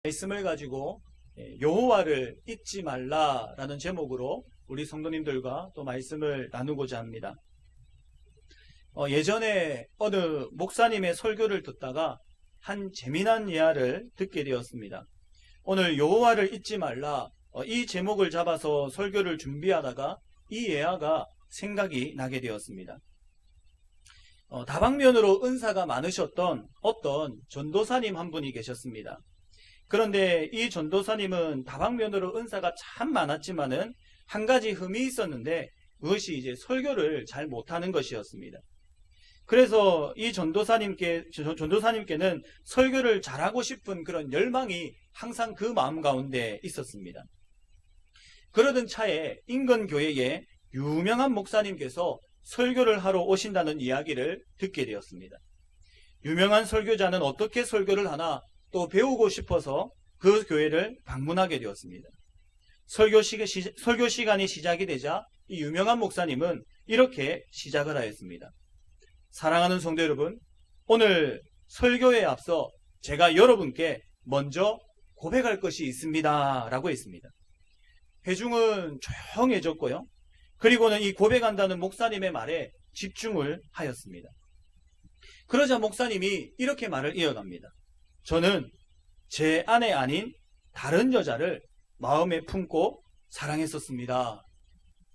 말씀을 가지고 여호와를 잊지 말라라는 제목으로 우리 성도님들과 또 말씀을 나누고자 합니다. 예전에 어느 목사님의 설교를 듣다가 한 재미난 예화를 듣게 되었습니다. 오늘 여호와를 잊지 말라 이 제목을 잡아서 설교를 준비하다가 이 예화가 생각이 나게 되었습니다. 다방면으로 은사가 많으셨던 어떤 전도사님 한 분이 계셨습니다. 그런데 이 전도사님은 다방면으로 은사가 참 많았지만은 한 가지 흠이 있었는데 그것이 이제 설교를 잘 못하는 것이었습니다. 그래서 이 전도사님께는 설교를 잘하고 싶은 그런 열망이 항상 그 마음 가운데 있었습니다. 그러던 차에 인근교회에 유명한 목사님께서 설교를 하러 오신다는 이야기를 듣게 되었습니다. 유명한 설교자는 어떻게 설교를 하나 또 배우고 싶어서 그 교회를 방문하게 되었습니다. 설교 시간이 시작이 되자 이 유명한 목사님은 이렇게 시작을 하였습니다. 사랑하는 성도 여러분, 오늘 설교에 앞서 제가 여러분께 먼저 고백할 것이 있습니다 라고 했습니다. 회중은 조용해졌고요. 그리고는 이 고백한다는 목사님의 말에 집중을 하였습니다. 그러자 목사님이 이렇게 말을 이어갑니다. 저는 제 아내 아닌 다른 여자를 마음에 품고 사랑했었습니다.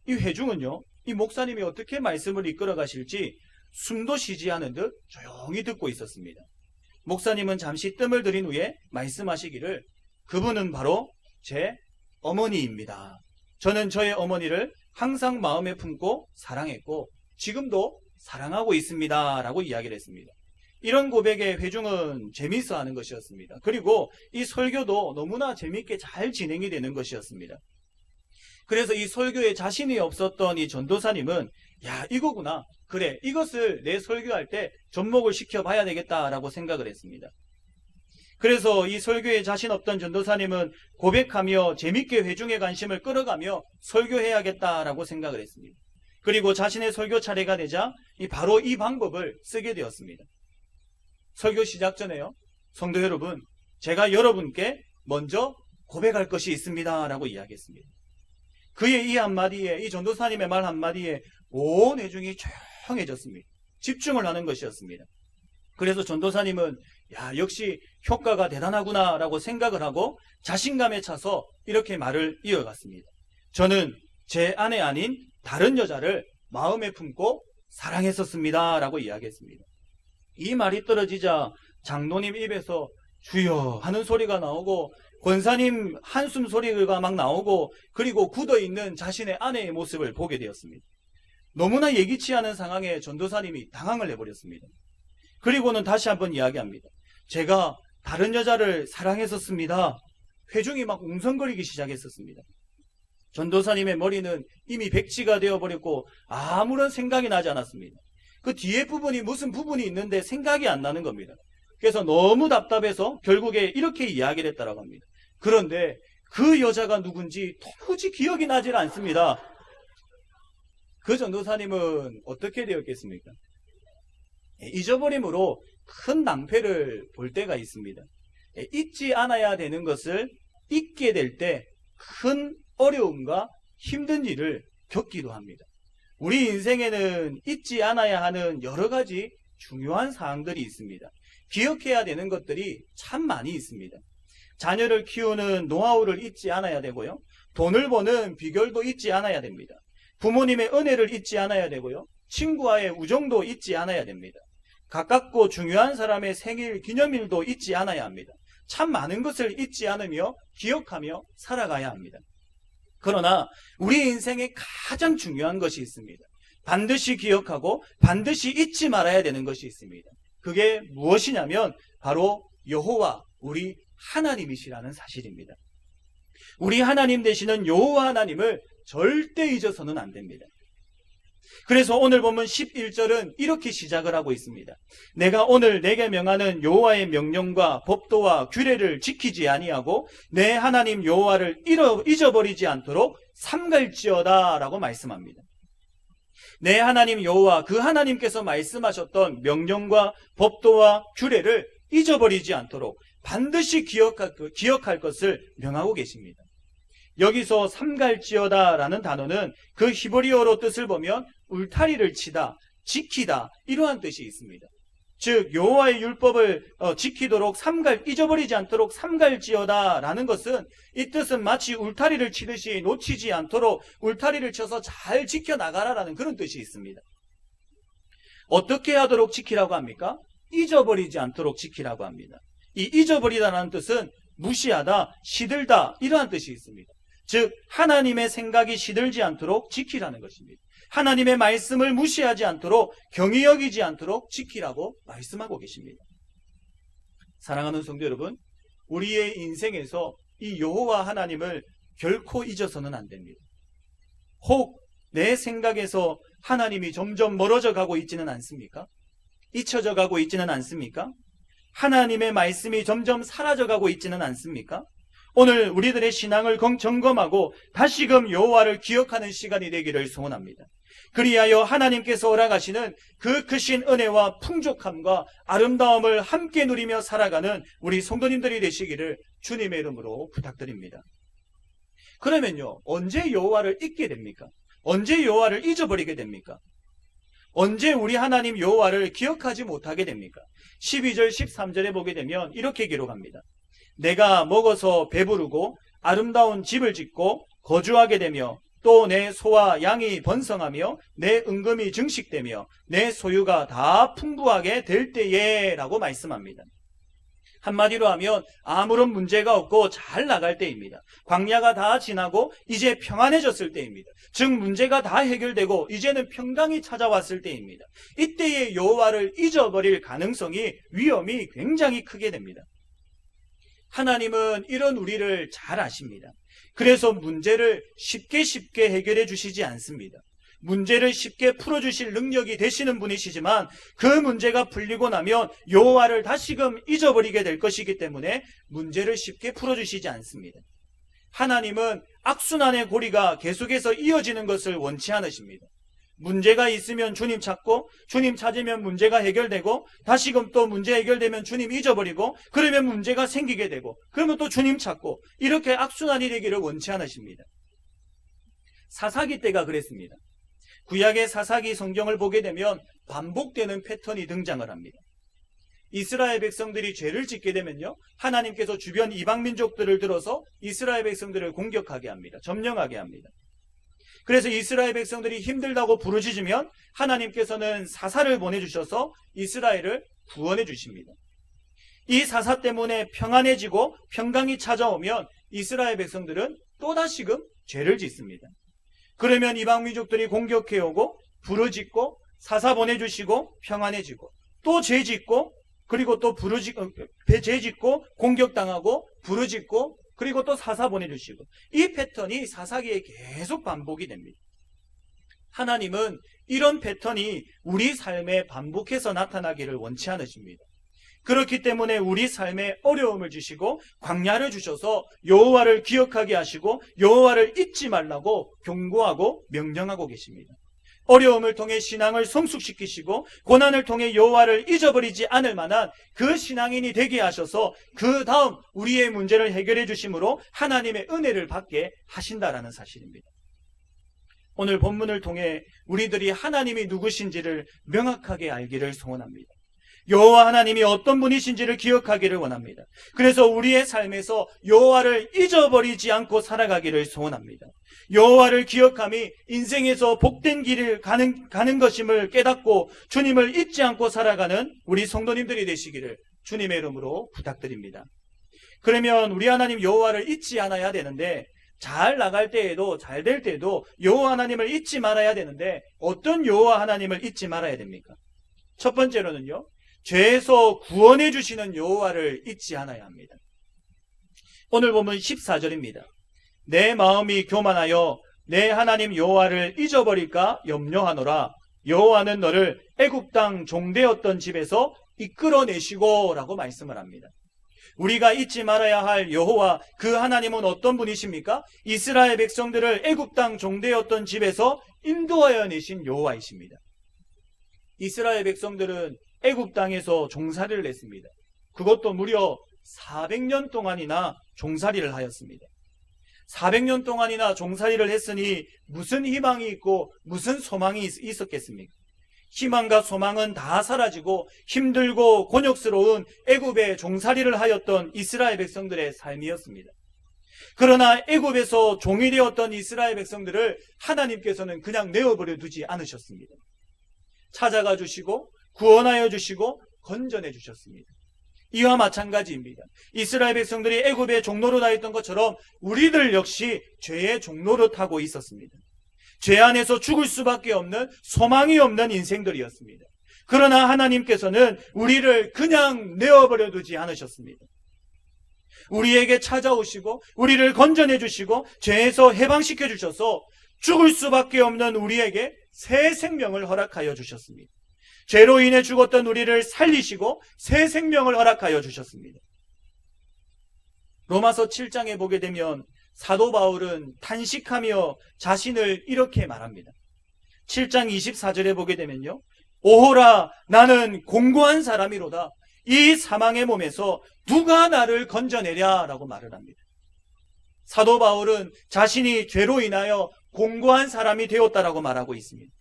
이 회중은요, 이 목사님이 어떻게 말씀을 이끌어 가실지 숨도 쉬지 않은 듯 조용히 듣고 있었습니다. 목사님은 잠시 뜸을 들인 후에 말씀하시기를 그분은 바로 제 어머니입니다. 저는 저의 어머니를 항상 마음에 품고 사랑했고 지금도 사랑하고 있습니다 라고 이야기를 했습니다. 이런 고백에 회중은 재미있어 하는 것이었습니다. 그리고 이 설교도 너무나 재미있게 잘 진행이 되는 것이었습니다. 그래서 이 설교에 자신이 없었던 이 전도사님은 야, 이거구나. 그래, 이것을 내 설교할 때 접목을 시켜봐야 되겠다라고 생각을 했습니다. 그래서 이 설교에 자신 없던 전도사님은 고백하며 재미있게 회중의 관심을 끌어가며 설교해야겠다라고 생각을 했습니다. 그리고 자신의 설교 차례가 되자 바로 이 방법을 쓰게 되었습니다. 설교 시작 전에요. 성도 여러분, 제가 여러분께 먼저 고백할 것이 있습니다 라고 이야기했습니다. 그의 이 한마디에, 이 전도사님의 말 한마디에 온 회중이 조용해졌습니다. 집중을 하는 것이었습니다. 그래서 전도사님은 야, 역시 효과가 대단하구나 라고 생각을 하고 자신감에 차서 이렇게 말을 이어갔습니다. 저는 제 아내 아닌 다른 여자를 마음에 품고 사랑했었습니다 라고 이야기했습니다. 이 말이 떨어지자 장로님 입에서 주여 하는 소리가 나오고 권사님 한숨 소리가 막 나오고 그리고 굳어있는 자신의 아내의 모습을 보게 되었습니다. 너무나 예기치 않은 상황에 전도사님이 당황을 해버렸습니다. 그리고는 다시 한번 이야기합니다. 제가 다른 여자를 사랑했었습니다. 회중이 막 웅성거리기 시작했었습니다. 전도사님의 머리는 이미 백지가 되어버렸고 아무런 생각이 나지 않았습니다. 그 뒤에 부분이 무슨 부분이 있는데 생각이 안 나는 겁니다. 그래서 너무 답답해서 결국에 이렇게 이야기를 했다라고 합니다. 그런데 그 여자가 누군지 도무지 기억이 나질 않습니다. 그 전도사님은 어떻게 되었겠습니까? 잊어버림으로 큰 낭패를 볼 때가 있습니다. 잊지 않아야 되는 것을 잊게 될 때 큰 어려움과 힘든 일을 겪기도 합니다. 우리 인생에는 잊지 않아야 하는 여러 가지 중요한 사항들이 있습니다. 기억해야 되는 것들이 참 많이 있습니다. 자녀를 키우는 노하우를 잊지 않아야 되고요. 돈을 버는 비결도 잊지 않아야 됩니다. 부모님의 은혜를 잊지 않아야 되고요. 친구와의 우정도 잊지 않아야 됩니다. 가깝고 중요한 사람의 생일 기념일도 잊지 않아야 합니다. 참 많은 것을 잊지 않으며 기억하며 살아가야 합니다. 그러나 우리 인생에 가장 중요한 것이 있습니다. 반드시 기억하고 반드시 잊지 말아야 되는 것이 있습니다. 그게 무엇이냐면 바로 여호와 우리 하나님이시라는 사실입니다. 우리 하나님 되시는 여호와 하나님을 절대 잊어서는 안 됩니다. 그래서 오늘 보면 11절은 이렇게 시작을 하고 있습니다. 내가 오늘 내게 명하는 여호와의 명령과 법도와 규례를 지키지 아니하고 내 하나님 여호와를 잊어버리지 않도록 삼갈지어다 라고 말씀합니다. 내 하나님 여호와 그 하나님께서 말씀하셨던 명령과 법도와 규례를 잊어버리지 않도록 반드시 기억할 것을 명하고 계십니다. 여기서 삼갈지어다라는 단어는 그 히브리어로 뜻을 보면 울타리를 치다, 지키다 이러한 뜻이 있습니다. 즉 여호와의 율법을 지키도록 잊어버리지 않도록 삼갈지어다라는 것은 이 뜻은 마치 울타리를 치듯이 놓치지 않도록 울타리를 쳐서 잘 지켜나가라라는 그런 뜻이 있습니다. 어떻게 하도록 지키라고 합니까? 잊어버리지 않도록 지키라고 합니다. 이 잊어버리다라는 뜻은 무시하다, 시들다 이러한 뜻이 있습니다. 즉 하나님의 생각이 시들지 않도록 지키라는 것입니다. 하나님의 말씀을 무시하지 않도록 경히 여기지 않도록 지키라고 말씀하고 계십니다. 사랑하는 성도 여러분, 우리의 인생에서 이 여호와 하나님을 결코 잊어서는 안 됩니다. 혹 내 생각에서 하나님이 점점 멀어져 가고 있지는 않습니까? 잊혀져 가고 있지는 않습니까? 하나님의 말씀이 점점 사라져 가고 있지는 않습니까? 오늘 우리들의 신앙을 점검하고 다시금 여호와를 기억하는 시간이 되기를 소원합니다. 그리하여 하나님께서 허락하시는 그 크신 은혜와 풍족함과 아름다움을 함께 누리며 살아가는 우리 성도님들이 되시기를 주님의 이름으로 부탁드립니다. 그러면요, 언제 여호와를 잊게 됩니까? 언제 여호와를 잊어버리게 됩니까? 언제 우리 하나님 여호와를 기억하지 못하게 됩니까? 12절 13절에 보게 되면 이렇게 기록합니다. 내가 먹어서 배부르고 아름다운 집을 짓고 거주하게 되며 또 내 소와 양이 번성하며 내 은금이 증식되며 내 소유가 다 풍부하게 될 때에 라고 말씀합니다. 한마디로 하면 아무런 문제가 없고 잘 나갈 때입니다. 광야가 다 지나고 이제 평안해졌을 때입니다. 즉 문제가 다 해결되고 이제는 평강이 찾아왔을 때입니다. 이때의 여호와를 잊어버릴 가능성이 위험이 굉장히 크게 됩니다. 하나님은 이런 우리를 잘 아십니다. 그래서 문제를 쉽게 해결해 주시지 않습니다. 문제를 쉽게 풀어주실 능력이 되시는 분이시지만 그 문제가 풀리고 나면 여호와를 다시금 잊어버리게 될 것이기 때문에 문제를 쉽게 풀어주시지 않습니다. 하나님은 악순환의 고리가 계속해서 이어지는 것을 원치 않으십니다. 문제가 있으면 주님 찾고 주님 찾으면 문제가 해결되고 다시금 또 문제 해결되면 주님 잊어버리고 그러면 문제가 생기게 되고 그러면 또 주님 찾고 이렇게 악순환이 되기를 원치 않으십니다. 사사기 때가 그랬습니다. 구약의 사사기 성경을 보게 되면 반복되는 패턴이 등장을 합니다. 이스라엘 백성들이 죄를 짓게 되면요, 하나님께서 주변 이방 민족들을 들어서 이스라엘 백성들을 공격하게 합니다. 점령하게 합니다. 그래서 이스라엘 백성들이 힘들다고 부르짖으면 하나님께서는 사사를 보내주셔서 이스라엘을 구원해 주십니다. 이 사사 때문에 평안해지고 평강이 찾아오면 이스라엘 백성들은 또다시금 죄를 짓습니다. 그러면 이방 민족들이 공격해오고 부르짖고 사사 보내주시고 평안해지고 또 죄짓고 그리고 또 죄짓고 공격당하고 부르짖고 그리고 또 사사 보내주시고 이 패턴이 사사기에 계속 반복이 됩니다. 하나님은 이런 패턴이 우리 삶에 반복해서 나타나기를 원치 않으십니다. 그렇기 때문에 우리 삶에 어려움을 주시고 광야를 주셔서 여호와를 기억하게 하시고 여호와를 잊지 말라고 경고하고 명령하고 계십니다. 어려움을 통해 신앙을 성숙시키시고 고난을 통해 여호와를 잊어버리지 않을 만한 그 신앙인이 되게 하셔서 그 다음 우리의 문제를 해결해 주심으로 하나님의 은혜를 받게 하신다라는 사실입니다. 오늘 본문을 통해 우리들이 하나님이 누구신지를 명확하게 알기를 소원합니다. 여호와 하나님이 어떤 분이신지를 기억하기를 원합니다. 그래서 우리의 삶에서 여호와를 잊어버리지 않고 살아가기를 소원합니다. 여호와를 기억함이 인생에서 복된 길을 가는 것임을 깨닫고 주님을 잊지 않고 살아가는 우리 성도님들이 되시기를 주님의 이름으로 부탁드립니다. 그러면 우리 하나님 여호와를 잊지 않아야 되는데 잘 나갈 때에도 잘 될 때에도 여호와 하나님을 잊지 말아야 되는데 어떤 여호와 하나님을 잊지 말아야 됩니까? 첫 번째로는요, 죄에서 구원해 주시는 여호와를 잊지 않아야 합니다. 오늘 보면 14절입니다. 내 마음이 교만하여 내 하나님 여호와를 잊어버릴까 염려하노라. 여호와는 너를 애굽 땅 종되었던 집에서 이끌어내시고 라고 말씀을 합니다. 우리가 잊지 말아야 할 여호와, 그 하나님은 어떤 분이십니까? 이스라엘 백성들을 애굽 땅 종되었던 집에서 인도하여 내신 여호와이십니다. 이스라엘 백성들은 애굽 땅에서 종살이를 했습니다. 그것도 무려 400년 동안이나 종살이를 하였습니다. 400년 동안이나 종살이를 했으니 무슨 희망이 있고 무슨 소망이 있었겠습니까? 희망과 소망은 다 사라지고 힘들고 곤욕스러운 애굽의 종살이를 하였던 이스라엘 백성들의 삶이었습니다. 그러나 애굽에서 종이 되었던 이스라엘 백성들을 하나님께서는 그냥 내어버려 두지 않으셨습니다. 찾아가 주시고 구원하여 주시고 건져내 주셨습니다. 이와 마찬가지입니다. 이스라엘 백성들이 애굽의 종노릇 하였던 것처럼 우리들 역시 죄의 종노릇 하고 있었습니다. 죄 안에서 죽을 수밖에 없는 소망이 없는 인생들이었습니다. 그러나 하나님께서는 우리를 그냥 내어버려 두지 않으셨습니다. 우리에게 찾아오시고 우리를 건져내 주시고 죄에서 해방시켜 주셔서 죽을 수밖에 없는 우리에게 새 생명을 허락하여 주셨습니다. 죄로 인해 죽었던 우리를 살리시고 새 생명을 허락하여 주셨습니다. 로마서 7장에 보게 되면 사도 바울은 탄식하며 자신을 이렇게 말합니다. 7장 24절에 보게 되면요, 오호라 나는 공고한 사람이로다. 이 사망의 몸에서 누가 나를 건져내랴 라고 말을 합니다. 사도 바울은 자신이 죄로 인하여 공고한 사람이 되었다라고 말하고 있습니다.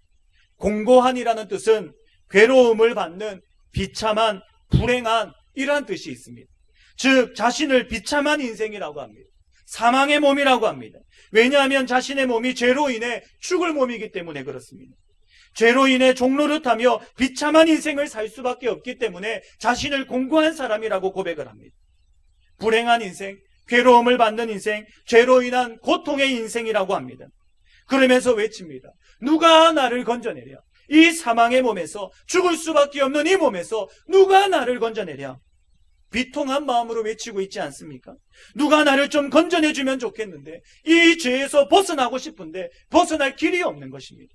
공고한이라는 뜻은 괴로움을 받는, 비참한, 불행한 이러한 뜻이 있습니다. 즉 자신을 비참한 인생이라고 합니다. 사망의 몸이라고 합니다. 왜냐하면 자신의 몸이 죄로 인해 죽을 몸이기 때문에 그렇습니다. 죄로 인해 종노릇하며 비참한 인생을 살 수밖에 없기 때문에 자신을 공고한 사람이라고 고백을 합니다. 불행한 인생, 괴로움을 받는 인생, 죄로 인한 고통의 인생이라고 합니다. 그러면서 외칩니다. 누가 나를 건져내랴? 이 사망의 몸에서, 죽을 수밖에 없는 이 몸에서 누가 나를 건져내랴? 비통한 마음으로 외치고 있지 않습니까? 누가 나를 좀 건져내주면 좋겠는데, 이 죄에서 벗어나고 싶은데 벗어날 길이 없는 것입니다.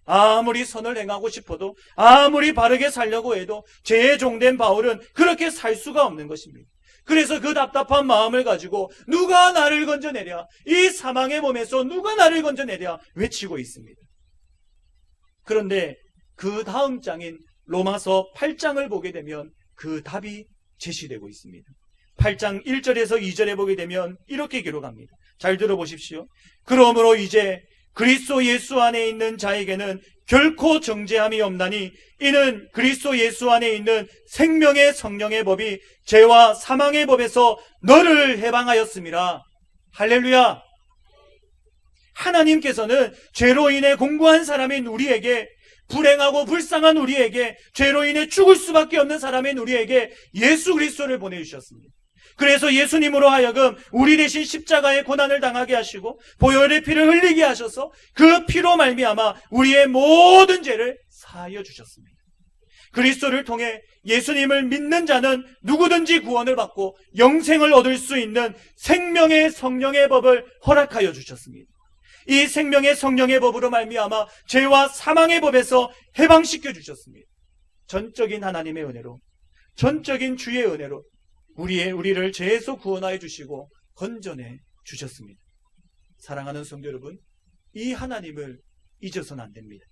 아무리 선을 행하고 싶어도, 아무리 바르게 살려고 해도 죄의 종된 바울은 그렇게 살 수가 없는 것입니다. 그래서 그 답답한 마음을 가지고 누가 나를 건져내랴? 이 사망의 몸에서 누가 나를 건져내랴? 외치고 있습니다. 그런데 그 다음 장인 로마서 8장을 보게 되면 그 답이 제시되고 있습니다. 8장 1절에서 2절에 보게 되면 이렇게 기록합니다. 잘 들어보십시오. 그러므로 이제 그리스도 예수 안에 있는 자에게는 결코 정죄함이 없나니 이는 그리스도 예수 안에 있는 생명의 성령의 법이 죄와 사망의 법에서 너를 해방하였음이라. 할렐루야. 하나님께서는 죄로 인해 공고한 사람인 우리에게, 불행하고 불쌍한 우리에게, 죄로 인해 죽을 수밖에 없는 사람인 우리에게 예수 그리스도를 보내주셨습니다. 그래서 예수님으로 하여금 우리 대신 십자가의 고난을 당하게 하시고 보혈의 피를 흘리게 하셔서 그 피로 말미암아 우리의 모든 죄를 사하여 주셨습니다. 그리스도를 통해 예수님을 믿는 자는 누구든지 구원을 받고 영생을 얻을 수 있는 생명의 성령의 법을 허락하여 주셨습니다. 이 생명의 성령의 법으로 말미암아 죄와 사망의 법에서 해방시켜 주셨습니다. 전적인 하나님의 은혜로, 전적인 주의 은혜로 우리를 죄에서 구원하여 주시고 건져내 주셨습니다. 사랑하는 성도 여러분, 이 하나님을 잊어서는 안 됩니다.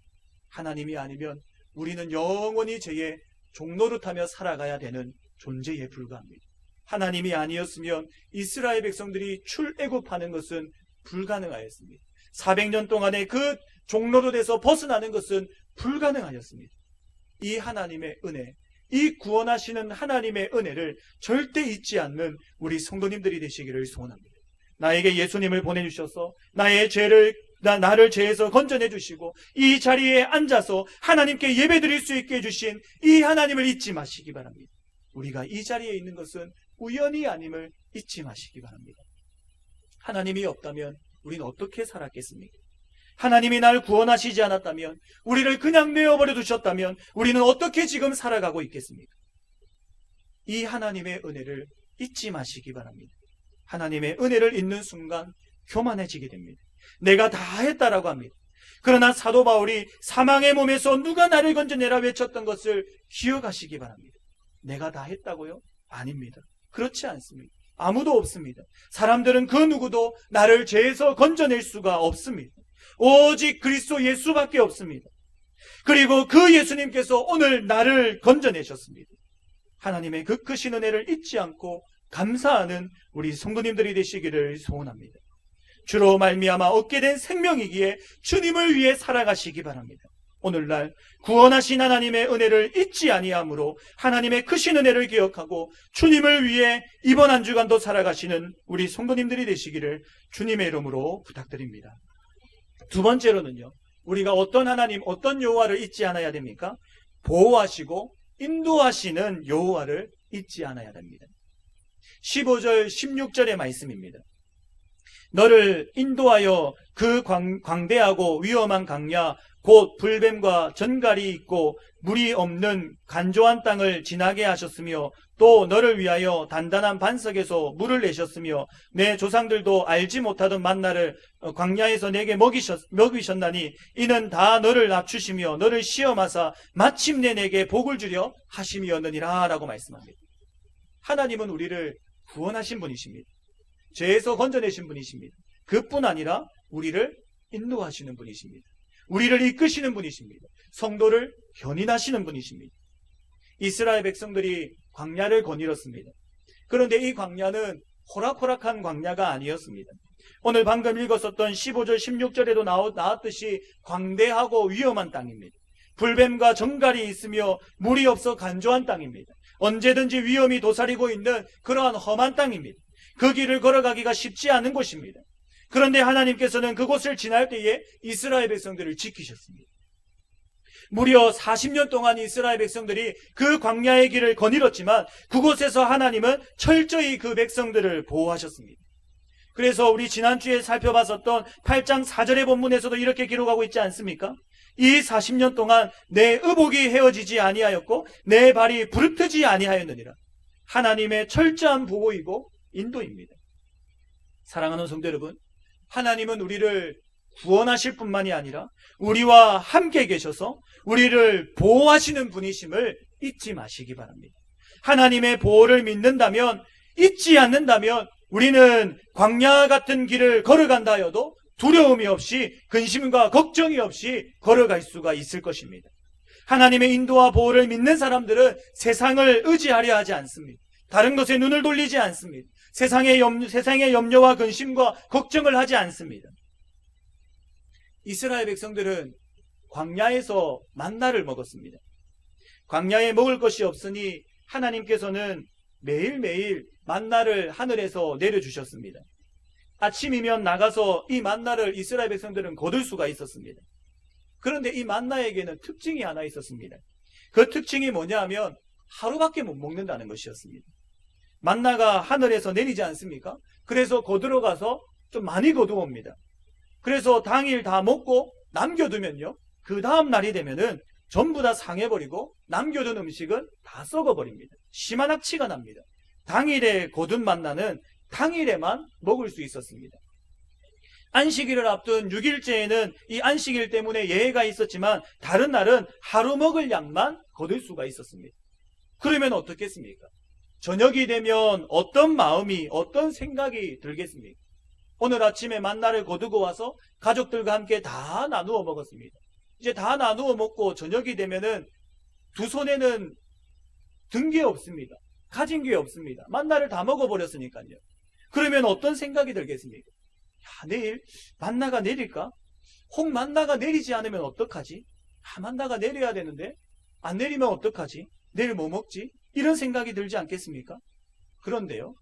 하나님이 아니면 우리는 영원히 죄의 종노릇하며 살아가야 되는 존재에 불과합니다. 하나님이 아니었으면 이스라엘 백성들이 출애굽하는 것은 불가능하였습니다. 400년 동안의 그 종노릇에서 벗어나는 것은 불가능하였습니다. 이 하나님의 은혜, 이 구원하시는 하나님의 은혜를 절대 잊지 않는 우리 성도님들이 되시기를 소원합니다. 나에게 예수님을 보내주셔서 나를 죄에서 건져내 주시고 이 자리에 앉아서 하나님께 예배드릴 수 있게 해주신 이 하나님을 잊지 마시기 바랍니다. 우리가 이 자리에 있는 것은 우연이 아님을 잊지 마시기 바랍니다. 하나님이 없다면 우리는 어떻게 살았겠습니까? 하나님이 날 구원하시지 않았다면, 우리를 그냥 내어버려 두셨다면 우리는 어떻게 지금 살아가고 있겠습니까? 이 하나님의 은혜를 잊지 마시기 바랍니다. 하나님의 은혜를 잊는 순간 교만해지게 됩니다. 내가 다 했다라고 합니다. 그러나 사도 바울이 사망의 몸에서 누가 나를 건져내라 외쳤던 것을 기억하시기 바랍니다. 내가 다 했다고요? 아닙니다. 그렇지 않습니다. 아무도 없습니다. 사람들은 그 누구도 나를 죄에서 건져낼 수가 없습니다. 오직 그리스도 예수밖에 없습니다. 그리고 그 예수님께서 오늘 나를 건져내셨습니다. 하나님의 그 크신 은혜를 잊지 않고 감사하는 우리 성도님들이 되시기를 소원합니다. 주로 말미암아 얻게 된 생명이기에 주님을 위해 살아가시기 바랍니다. 오늘날 구원하신 하나님의 은혜를 잊지 아니하므로 하나님의 크신 은혜를 기억하고 주님을 위해 이번 한 주간도 살아가시는 우리 성도님들이 되시기를 주님의 이름으로 부탁드립니다. 두 번째로는요, 우리가 어떤 하나님, 어떤 여호와를 잊지 않아야 됩니까? 보호하시고 인도하시는 여호와를 잊지 않아야 됩니다. 15절 16절의 말씀입니다. 너를 인도하여 그 광대하고 위험한 강야 곧 불뱀과 전갈이 있고 물이 없는 간조한 땅을 지나게 하셨으며 또 너를 위하여 단단한 반석에서 물을 내셨으며 내 조상들도 알지 못하던 만나를 광야에서 내게 먹이셨나니 이는 다 너를 낮추시며 너를 시험하사 마침내 내게 복을 주려 하심이었느니라 라고 말씀합니다. 하나님은 우리를 구원하신 분이십니다. 죄에서 건져내신 분이십니다. 그뿐 아니라 우리를 인도하시는 분이십니다. 우리를 이끄시는 분이십니다. 성도를 견인하시는 분이십니다. 이스라엘 백성들이 광야를 거닐었습니다. 그런데 이 광야는 호락호락한 광야가 아니었습니다. 오늘 방금 읽었었던 15절 16절에도 나왔듯이 광대하고 위험한 땅입니다. 불뱀과 정갈이 있으며 물이 없어 간조한 땅입니다. 언제든지 위험이 도사리고 있는 그러한 험한 땅입니다. 그 길을 걸어가기가 쉽지 않은 곳입니다. 그런데 하나님께서는 그곳을 지날 때에 이스라엘 백성들을 지키셨습니다. 무려 40년 동안 이스라엘 백성들이 그 광야의 길을 거닐었지만 그곳에서 하나님은 철저히 그 백성들을 보호하셨습니다. 그래서 우리 지난주에 살펴봤었던 8장 4절의 본문에서도 이렇게 기록하고 있지 않습니까? 이 40년 동안 내 의복이 헤어지지 아니하였고 내 발이 부르트지 아니하였느니라. 하나님의 철저한 보호이고 인도입니다. 사랑하는 성도 여러분, 하나님은 우리를 구원하실 뿐만이 아니라 우리와 함께 계셔서 우리를 보호하시는 분이심을 잊지 마시기 바랍니다. 하나님의 보호를 믿는다면, 잊지 않는다면 우리는 광야 같은 길을 걸어간다 하여도 두려움이 없이 근심과 걱정이 없이 걸어갈 수가 있을 것입니다. 하나님의 인도와 보호를 믿는 사람들은 세상을 의지하려 하지 않습니다. 다른 것에 눈을 돌리지 않습니다. 세상의 염려와 근심과 걱정을 하지 않습니다. 이스라엘 백성들은 광야에서 만나를 먹었습니다. 광야에 먹을 것이 없으니 하나님께서는 매일매일 만나를 하늘에서 내려주셨습니다. 아침이면 나가서 이 만나를 이스라엘 백성들은 거둘 수가 있었습니다. 그런데 이 만나에게는 특징이 하나 있었습니다. 그 특징이 뭐냐 하면 하루밖에 못 먹는다는 것이었습니다. 만나가 하늘에서 내리지 않습니까? 그래서 거두러 가서 좀 많이 거두옵니다. 그래서 당일 다 먹고 남겨두면요, 그 다음 날이 되면은 전부 다 상해버리고 남겨둔 음식은 다 썩어버립니다. 심한 악취가 납니다. 당일에 거둔 만나는 당일에만 먹을 수 있었습니다. 안식일을 앞둔 6일째에는 이 안식일 때문에 예외가 있었지만 다른 날은 하루 먹을 양만 거둘 수가 있었습니다. 그러면 어떻겠습니까? 저녁이 되면 어떤 마음이, 어떤 생각이 들겠습니까? 오늘 아침에 만나를 거두고 와서 가족들과 함께 다 나누어 먹었습니다. 이제 다 나누어 먹고 저녁이 되면은 두 손에는 든 게 없습니다. 가진 게 없습니다. 만나를 다 먹어버렸으니까요. 그러면 어떤 생각이 들겠습니까? 야, 내일 만나가 내릴까? 혹 만나가 내리지 않으면 어떡하지? 만나가 내려야 되는데 안 내리면 어떡하지? 내일 뭐 먹지? 이런 생각이 들지 않겠습니까? 그런데요,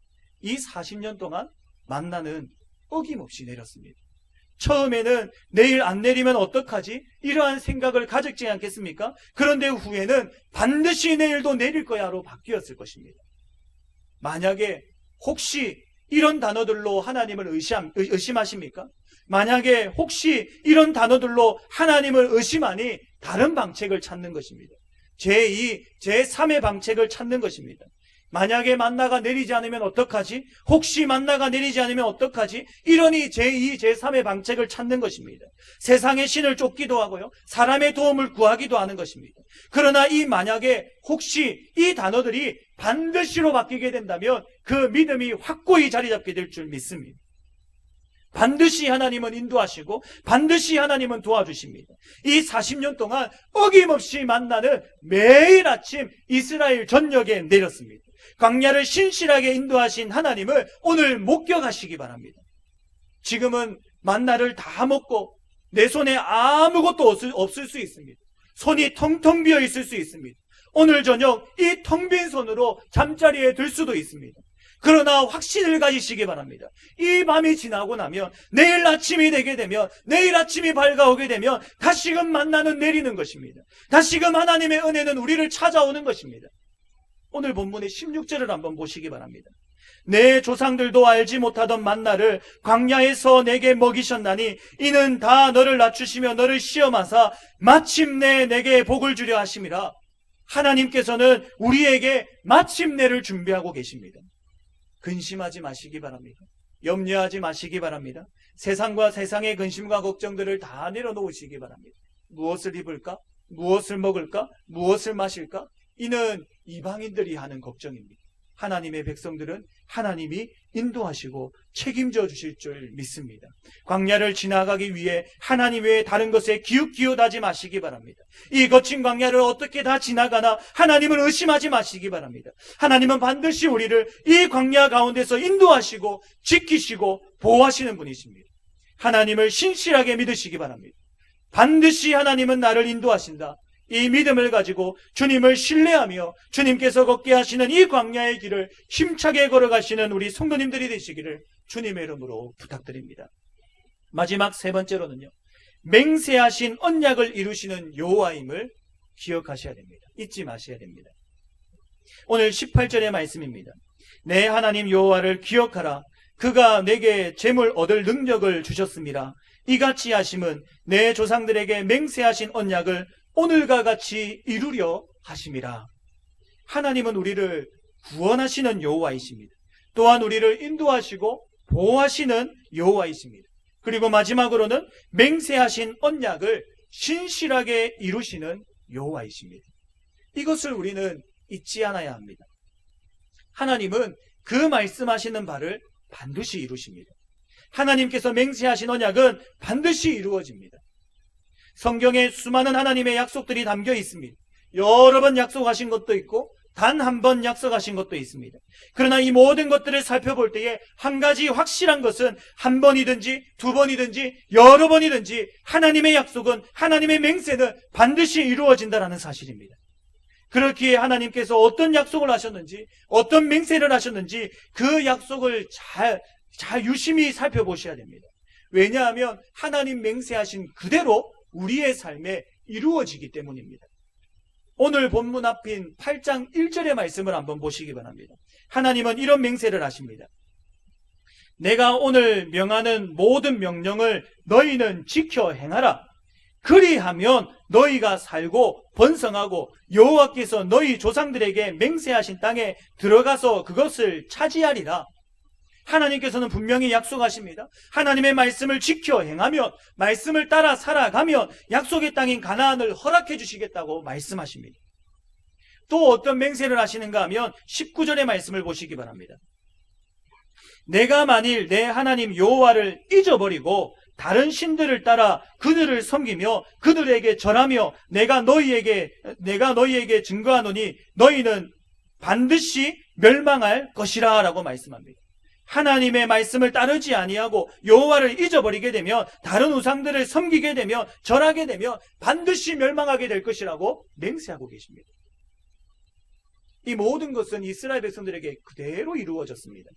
이 40년 동안 만나는 어김없이 내렸습니다. 처음에는 내일 안 내리면 어떡하지? 이러한 생각을 가졌지 않겠습니까? 그런데 후에는 반드시 내일도 내릴 거야로 바뀌었을 것입니다. 만약에 혹시 이런 단어들로 하나님을 의심하십니까? 만약에 혹시 이런 단어들로 하나님을 의심하니 다른 방책을 찾는 것입니다. 제2, 제3의 방책을 찾는 것입니다. 만약에 만나가 내리지 않으면 어떡하지? 혹시 만나가 내리지 않으면 어떡하지? 이러니 제2, 제3의 방책을 찾는 것입니다. 세상의 신을 쫓기도 하고요, 사람의 도움을 구하기도 하는 것입니다. 그러나 이 만약에 혹시 이 단어들이 반드시로 바뀌게 된다면 그 믿음이 확고히 자리 잡게 될 줄 믿습니다. 반드시 하나님은 인도하시고 반드시 하나님은 도와주십니다. 이 40년 동안 어김없이 만나는 매일 아침 이스라엘 전역에 내렸습니다. 광야를 신실하게 인도하신 하나님을 오늘 목격하시기 바랍니다. 지금은 만나를 다 먹고 내 손에 아무것도 없을 수 있습니다. 손이 텅텅 비어 있을 수 있습니다. 오늘 저녁 이 텅 빈 손으로 잠자리에 들 수도 있습니다. 그러나 확신을 가지시기 바랍니다. 이 밤이 지나고 나면 내일 아침이 되게 되면, 내일 아침이 밝아오게 되면 다시금 만나는 내리는 것입니다. 다시금 하나님의 은혜는 우리를 찾아오는 것입니다. 오늘 본문의 16절을 한번 보시기 바랍니다. 내 조상들도 알지 못하던 만나를 광야에서 내게 먹이셨나니 이는 다 너를 낮추시며 너를 시험하사 마침내 내게 복을 주려 하심이라. 하나님께서는 우리에게 마침내를 준비하고 계십니다. 근심하지 마시기 바랍니다. 염려하지 마시기 바랍니다. 세상과 세상의 근심과 걱정들을 다 내려놓으시기 바랍니다. 무엇을 입을까? 무엇을 먹을까? 무엇을 마실까? 이는 이방인들이 하는 걱정입니다. 하나님의 백성들은 하나님이 인도하시고 책임져 주실 줄 믿습니다. 광야를 지나가기 위해 하나님 외에 다른 것에 기웃기웃하지 마시기 바랍니다. 이 거친 광야를 어떻게 다 지나가나 하나님을 의심하지 마시기 바랍니다. 하나님은 반드시 우리를 이 광야 가운데서 인도하시고 지키시고 보호하시는 분이십니다. 하나님을 신실하게 믿으시기 바랍니다. 반드시 하나님은 나를 인도하신다. 이 믿음을 가지고 주님을 신뢰하며 주님께서 걷게 하시는 이 광야의 길을 힘차게 걸어가시는 우리 성도님들이 되시기를 주님의 이름으로 부탁드립니다. 마지막 세 번째로는요, 맹세하신 언약을 이루시는 여호와임을 기억하셔야 됩니다. 잊지 마셔야 됩니다. 오늘 18절의 말씀입니다. 내 하나님 여호와를 기억하라. 그가 내게 재물 얻을 능력을 주셨습니다. 이같이 하심은 내 조상들에게 맹세하신 언약을 오늘과 같이 이루려 하심이라. 하나님은 우리를 구원하시는 여호와이십니다. 또한 우리를 인도하시고 보호하시는 여호와이십니다. 그리고 마지막으로는 맹세하신 언약을 신실하게 이루시는 여호와이십니다. 이것을 우리는 잊지 않아야 합니다. 하나님은 그 말씀하시는 바를 반드시 이루십니다. 하나님께서 맹세하신 언약은 반드시 이루어집니다. 성경에 수많은 하나님의 약속들이 담겨 있습니다. 여러 번 약속하신 것도 있고 단 한 번 약속하신 것도 있습니다. 그러나 이 모든 것들을 살펴볼 때에 한 가지 확실한 것은 한 번이든지 두 번이든지 여러 번이든지 하나님의 약속은, 하나님의 맹세는 반드시 이루어진다는 사실입니다. 그렇기에 하나님께서 어떤 약속을 하셨는지, 어떤 맹세를 하셨는지 그 약속을 잘 유심히 살펴보셔야 됩니다. 왜냐하면 하나님 맹세하신 그대로 우리의 삶에 이루어지기 때문입니다. 오늘 본문 앞인 8장 1절의 말씀을 한번 보시기 바랍니다. 하나님은 이런 맹세를 하십니다. 내가 오늘 명하는 모든 명령을 너희는 지켜 행하라. 그리하면 너희가 살고 번성하고 여호와께서 너희 조상들에게 맹세하신 땅에 들어가서 그것을 차지하리라. 하나님께서는 분명히 약속하십니다. 하나님의 말씀을 지켜 행하면, 말씀을 따라 살아가면 약속의 땅인 가나안을 허락해 주시겠다고 말씀하십니다. 또 어떤 맹세를 하시는가 하면 19절의 말씀을 보시기 바랍니다. 내가 만일 내 하나님 여호와를 잊어버리고 다른 신들을 따라 그들을 섬기며 그들에게 절하며 내가 너희에게 증거하노니 너희는 반드시 멸망할 것이라 라고 말씀합니다. 하나님의 말씀을 따르지 아니하고 여호와를 잊어버리게 되면, 다른 우상들을 섬기게 되면, 절하게 되면 반드시 멸망하게 될 것이라고 맹세하고 계십니다. 이 모든 것은 이스라엘 백성들에게 그대로 이루어졌습니다.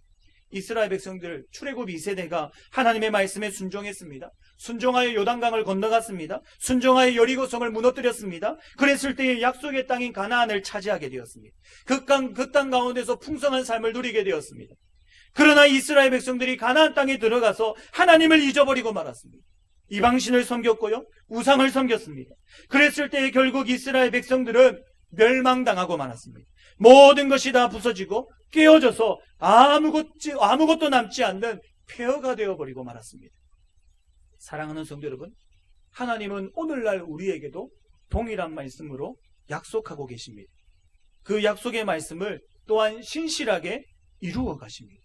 이스라엘 백성들 출애굽 2세대가 하나님의 말씀에 순종했습니다. 순종하여 요단강을 건너갔습니다. 순종하여 여리고성을 무너뜨렸습니다. 그랬을 때에 약속의 땅인 가나안을 차지하게 되었습니다. 그 땅 가운데서 풍성한 삶을 누리게 되었습니다. 그러나 이스라엘 백성들이 가나안 땅에 들어가서 하나님을 잊어버리고 말았습니다. 이방신을 섬겼고요, 우상을 섬겼습니다. 그랬을 때에 결국 이스라엘 백성들은 멸망당하고 말았습니다. 모든 것이 다 부서지고 깨어져서 아무것도 남지 않는 폐허가 되어버리고 말았습니다. 사랑하는 성도 여러분, 하나님은 오늘날 우리에게도 동일한 말씀으로 약속하고 계십니다. 그 약속의 말씀을 또한 신실하게 이루어 가십니다.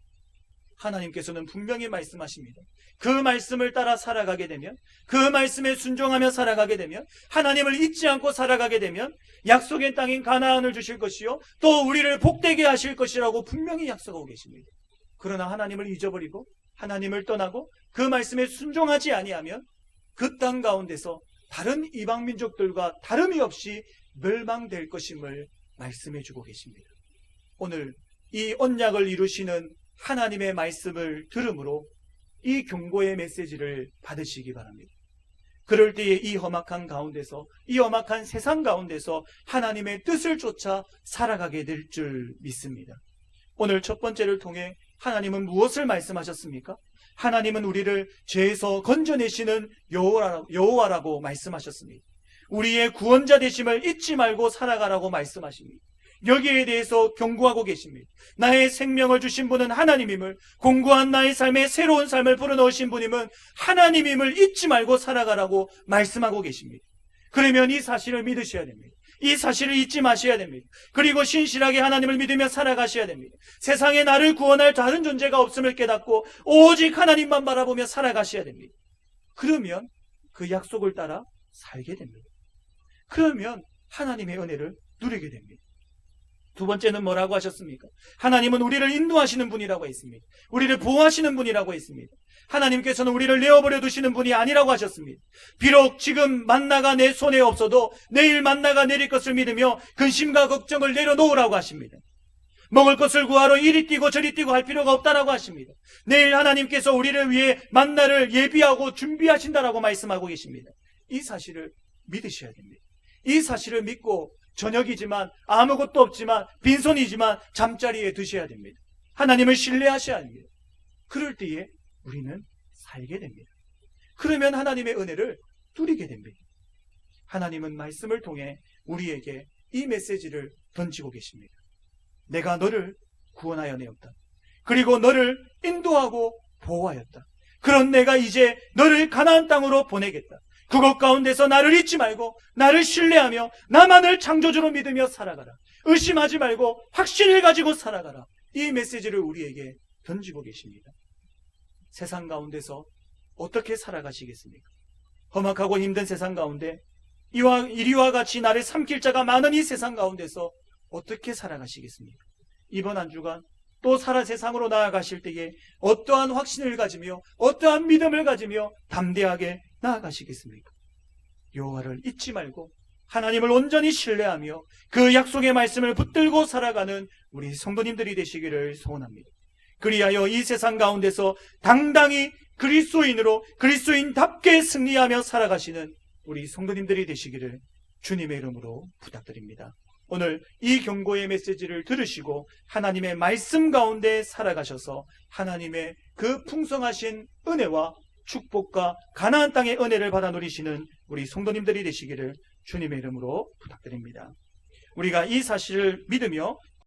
하나님께서는 분명히 말씀하십니다. 그 말씀을 따라 살아가게 되면, 그 말씀에 순종하며 살아가게 되면, 하나님을 잊지 않고 살아가게 되면 약속의 땅인 가나안을 주실 것이요 또 우리를 복되게 하실 것이라고 분명히 약속하고 계십니다. 그러나 하나님을 잊어버리고 하나님을 떠나고 그 말씀에 순종하지 아니하면 그 땅 가운데서 다른 이방 민족들과 다름이 없이 멸망될 것임을 말씀해 주고 계십니다. 오늘 이 언약을 이루시는 하나님의 말씀을 들음으로 이 경고의 메시지를 받으시기 바랍니다. 그럴 때에 이 험악한 가운데서, 이 험악한 세상 가운데서 하나님의 뜻을 쫓아 살아가게 될 줄 믿습니다. 오늘 첫 번째를 통해 하나님은 무엇을 말씀하셨습니까? 하나님은 우리를 죄에서 건져내시는 여호와라고 말씀하셨습니다. 우리의 구원자 되심을 잊지 말고 살아가라고 말씀하십니다. 여기에 대해서 경고하고 계십니다. 나의 생명을 주신 분은 하나님임을, 공고한 나의 삶에 새로운 삶을 불어넣으신 분임은 하나님임을 잊지 말고 살아가라고 말씀하고 계십니다. 그러면 이 사실을 믿으셔야 됩니다. 이 사실을 잊지 마셔야 됩니다. 그리고 신실하게 하나님을 믿으며 살아가셔야 됩니다. 세상에 나를 구원할 다른 존재가 없음을 깨닫고 오직 하나님만 바라보며 살아가셔야 됩니다. 그러면 그 약속을 따라 살게 됩니다. 그러면 하나님의 은혜를 누리게 됩니다. 두 번째는 뭐라고 하셨습니까? 하나님은 우리를 인도하시는 분이라고 했습니다. 우리를 보호하시는 분이라고 했습니다. 하나님께서는 우리를 내어버려 두시는 분이 아니라고 하셨습니다. 비록 지금 만나가 내 손에 없어도 내일 만나가 내릴 것을 믿으며 근심과 걱정을 내려놓으라고 하십니다. 먹을 것을 구하러 이리 뛰고 저리 뛰고 할 필요가 없다라고 하십니다. 내일 하나님께서 우리를 위해 만나를 예비하고 준비하신다라고 말씀하고 계십니다. 이 사실을 믿으셔야 됩니다. 이 사실을 믿고 저녁이지만 아무것도 없지만 빈손이지만 잠자리에 드셔야 됩니다. 하나님을 신뢰하셔야 합니다. 그럴 때에 우리는 살게 됩니다. 그러면 하나님의 은혜를 누리게 됩니다. 하나님은 말씀을 통해 우리에게 이 메시지를 던지고 계십니다. 내가 너를 구원하여 내었다. 그리고 너를 인도하고 보호하였다. 그런 내가 이제 너를 가나안 땅으로 보내겠다. 그것 가운데서 나를 잊지 말고 나를 신뢰하며 나만을 창조주로 믿으며 살아가라. 의심하지 말고 확신을 가지고 살아가라. 이 메시지를 우리에게 던지고 계십니다. 세상 가운데서 어떻게 살아가시겠습니까? 험악하고 힘든 세상 가운데 이리와 같이 나를 삼킬 자가 많은 이 세상 가운데서 어떻게 살아가시겠습니까? 이번 한 주간 또 살아 세상으로 나아가실 때에 어떠한 확신을 가지며 어떠한 믿음을 가지며 담대하게 나아가시겠습니까? 여호와를 잊지 말고 하나님을 온전히 신뢰하며 그 약속의 말씀을 붙들고 살아가는 우리 성도님들이 되시기를 소원합니다. 그리하여 이 세상 가운데서 당당히 그리스도인으로 그리스도인답게 승리하며 살아가시는 우리 성도님들이 되시기를 주님의 이름으로 부탁드립니다. 오늘 이 경고의 메시지를 들으시고 하나님의 말씀 가운데 살아가셔서 하나님의 그 풍성하신 은혜와 축복과 가나안 땅의 은혜를 받아 누리시는 우리 성도님들이 되시기를 주님의 이름으로 부탁드립니다. 우리가 이 사실을 믿으며